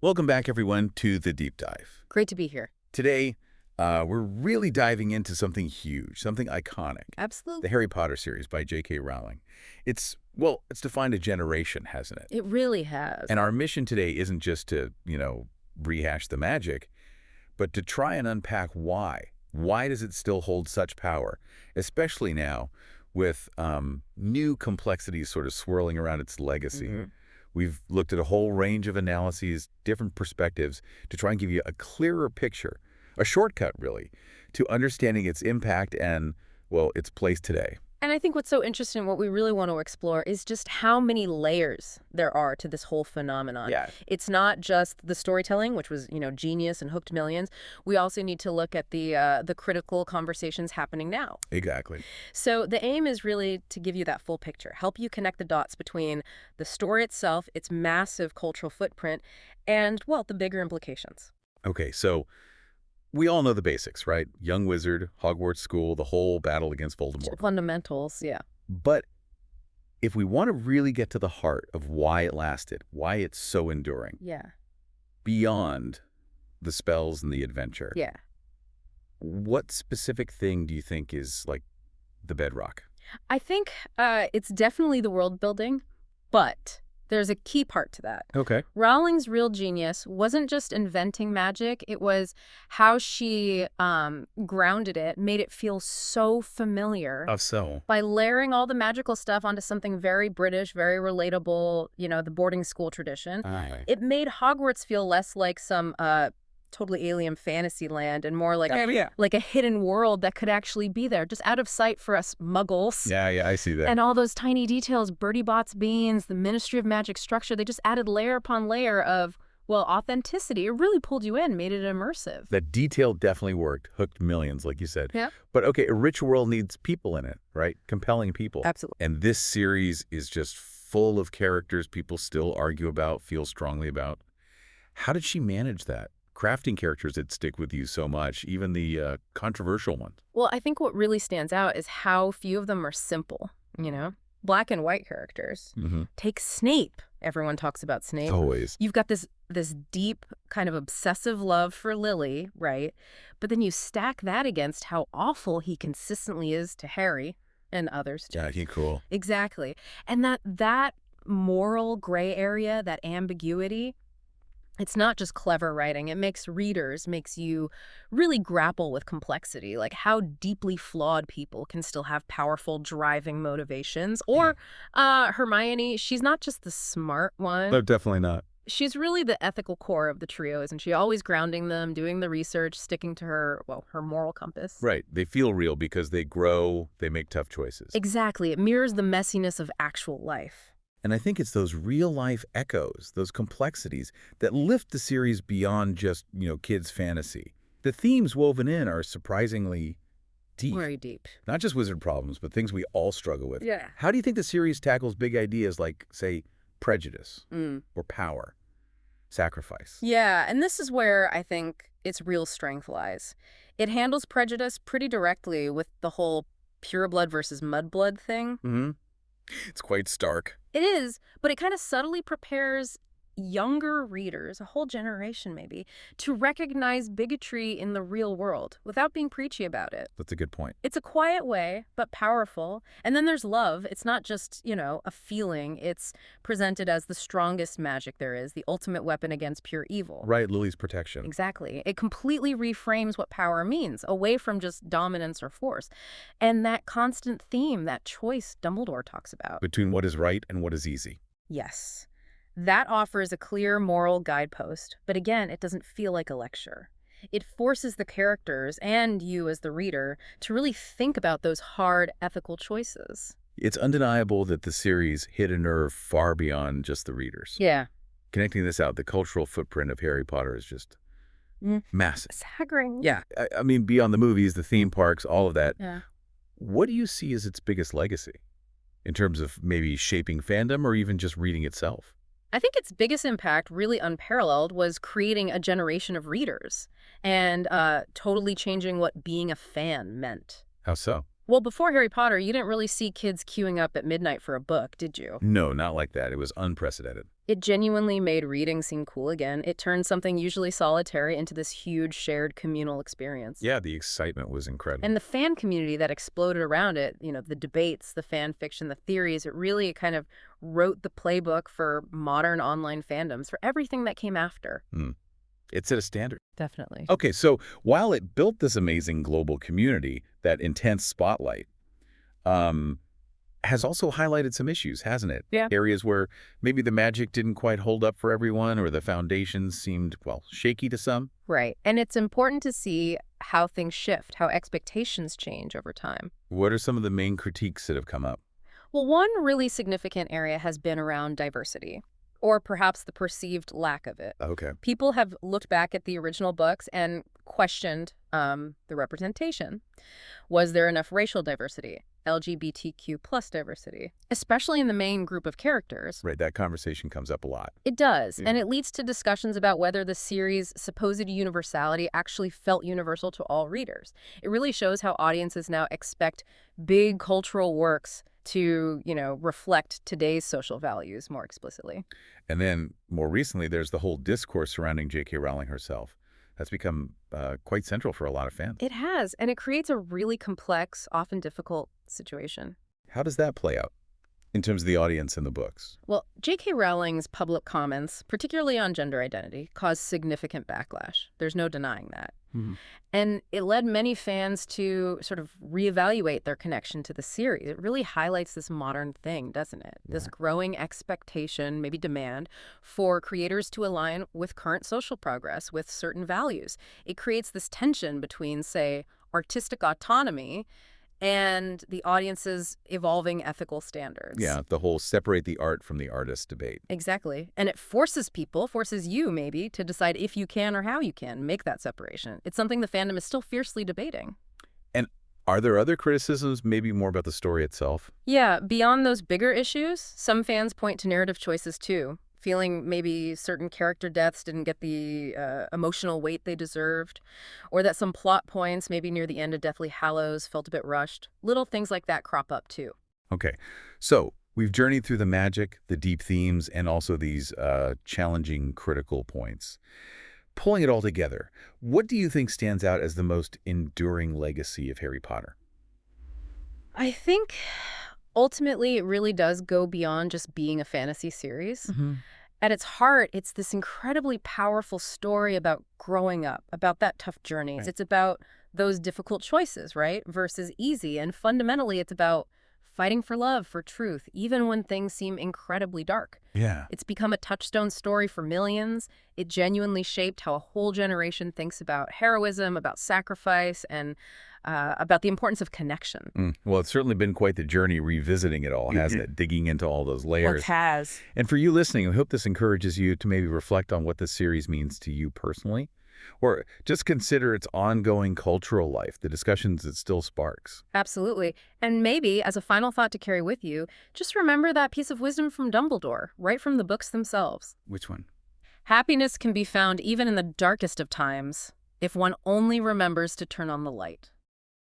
Welcome back, everyone, to The Deep Dive. Great to be here. Today, we're really diving into something huge, something iconic. The Absolutely. Harry Potter series by J.K. Rowling. It's defined a generation, hasn't it? It really has. And our mission today isn't just to, rehash the magic, but to try and unpack why. Why does it still hold such power, especially now with new complexities sort of swirling around its legacy? We've looked at a whole range of analyses, different perspectives, to try and give you a clearer picture, a shortcut, really, to understanding its impact and, well, its place today. And I think what's so interesting, what we really want to explore is just how many layers there are to this whole phenomenon. Yeah. It's not just the storytelling, which was, genius and hooked millions. We also need to look at the critical conversations happening now. Exactly. So the aim is really to give you that full picture, help you connect the dots between the story itself, its massive cultural footprint, and, well, the bigger implications. Okay, so we all know the basics, right? Young wizard, Hogwarts school, the whole battle against Voldemort. Fundamentals, yeah. But if we want to really get to the heart of why it lasted, why it's so enduring, Yeah. beyond the spells and the adventure, Yeah. what specific thing do you think is, like, the bedrock? I think it's definitely the world building, but there's a key part to that. Okay. Rowling's real genius wasn't just inventing magic, it was how she grounded it, made it feel so familiar So? by layering all the magical stuff onto something very British, very relatable, the boarding school tradition. Aye. It made Hogwarts feel less like some totally alien fantasy land and more like like a hidden world that could actually be there, just out of sight for us muggles. Yeah, I see that. And all those tiny details, Bertie Bott's beans, the Ministry of Magic structure, they just added layer upon layer of, well, authenticity. It really pulled you in, made it immersive. That detail definitely worked, hooked millions, like you said. Yeah. But okay, a rich world needs people in it, right? Compelling people. Absolutely. And this series is just full of characters people still argue about, feel strongly about. How did she manage that? Crafting characters that stick with you so much, even the controversial ones. Well, I think what really stands out is how few of them are simple, Black and white characters. Take Snape. Everyone talks about Snape. Always. You've got this deep kind of obsessive love for Lily, right? But then you stack that against how awful he consistently is to Harry and others too. Yeah, he's cool. Exactly. And that moral gray area, that ambiguity, it's not just clever writing. It makes you really grapple with complexity, like how deeply flawed people can still have powerful driving motivations. Or Hermione, she's not just the smart one. No, definitely not. She's really the ethical core of the trio, isn't she? Always grounding them, doing the research, sticking to her moral compass. Right. They feel real because they grow, they make tough choices. Exactly. It mirrors the messiness of actual life. And I think it's those real-life echoes, those complexities, that lift the series beyond just, kids' fantasy. The themes woven in are surprisingly deep. Very deep. Not just wizard problems, but things we all struggle with. Yeah. How do you think the series tackles big ideas like, say, prejudice or power, sacrifice? Yeah, and this is where I think its real strength lies. It handles prejudice pretty directly with the whole pureblood versus mudblood thing. It's quite stark. It is, but it kind of subtly prepares younger readers, a whole generation maybe, to recognize bigotry in the real world without being preachy about it. That's a good point. It's a quiet way, but powerful. And then there's love. It's not just, a feeling. It's presented as the strongest magic there is, the ultimate weapon against pure evil. Right, Lily's protection. Exactly. It completely reframes what power means, away from just dominance or force. And that constant theme, that choice Dumbledore talks about. Between what is right and what is easy. Yes. That offers a clear moral guidepost, but again, it doesn't feel like a lecture. It forces the characters and you as the reader to really think about those hard ethical choices. It's undeniable that the series hit a nerve far beyond just the readers. Yeah. Connecting this out, the cultural footprint of Harry Potter is just massive. Staggering. Yeah. I mean, beyond the movies, the theme parks, all of that. Yeah. What do you see as its biggest legacy in terms of maybe shaping fandom or even just reading itself? I think its biggest impact, really unparalleled, was creating a generation of readers and totally changing what being a fan meant. How so? Well, before Harry Potter, you didn't really see kids queuing up at midnight for a book, did you? No, not like that. It was unprecedented. It genuinely made reading seem cool again. It turned something usually solitary into this huge shared communal experience. Yeah, the excitement was incredible. And the fan community that exploded around it, the debates, the fan fiction, the theories, it really kind of wrote the playbook for modern online fandoms, for everything that came after. It set a standard. Definitely. Okay, so while it built this amazing global community, that intense spotlight, has also highlighted some issues, hasn't it? Yeah. Areas where maybe the magic didn't quite hold up for everyone, or the foundations seemed, well, shaky to some. Right. And it's important to see how things shift, how expectations change over time. What are some of the main critiques that have come up? Well, one really significant area has been around diversity, or perhaps the perceived lack of it. Okay. People have looked back at the original books and questioned the representation. Was there enough racial diversity, LGBTQ plus diversity, especially in the main group of characters? Right, that conversation comes up a lot. It does, and it leads to discussions about whether the series' supposed universality actually felt universal to all readers. It really shows how audiences now expect big cultural works to, reflect today's social values more explicitly. And then, more recently, there's the whole discourse surrounding J.K. Rowling herself. That's become quite central for a lot of fans. It has, and it creates a really complex, often difficult situation. How does that play out in terms of the audience and the books? Well, J.K. Rowling's public comments, particularly on gender identity, caused significant backlash. There's no denying that. And it led many fans to sort of reevaluate their connection to the series. It really highlights this modern thing, doesn't it? This growing expectation, maybe demand, for creators to align with current social progress, with certain values. It creates this tension between, say, artistic autonomy and the audience's evolving ethical standards. Yeah, the whole separate the art from the artist debate. Exactly. And it forces you maybe, to decide if you can or how you can make that separation. It's something the fandom is still fiercely debating. And are there other criticisms, maybe more about the story itself? Yeah, beyond those bigger issues, some fans point to narrative choices too, feeling maybe certain character deaths didn't get the emotional weight they deserved, or that some plot points, maybe near the end of Deathly Hallows, felt a bit rushed. Little things like that crop up too. Okay, so we've journeyed through the magic, the deep themes, and also these challenging critical points. Pulling it all together, what do you think stands out as the most enduring legacy of Harry Potter? I think ultimately it really does go beyond just being a fantasy series. At its heart, it's this incredibly powerful story about growing up, about that tough journey. Right. It's about those difficult choices, right, versus easy. And fundamentally, it's about fighting for love, for truth, even when things seem incredibly dark. Yeah. It's become a touchstone story for millions. It genuinely shaped how a whole generation thinks about heroism, about sacrifice, and about the importance of connection. Well, it's certainly been quite the journey revisiting it all, hasn't it? Digging into all those layers. It has. And for you listening, I hope this encourages you to maybe reflect on what this series means to you personally, or just consider its ongoing cultural life, the discussions it still sparks. Absolutely. And maybe, as a final thought to carry with you, just remember that piece of wisdom from Dumbledore, right from the books themselves. Which one? Happiness can be found even in the darkest of times if one only remembers to turn on the light.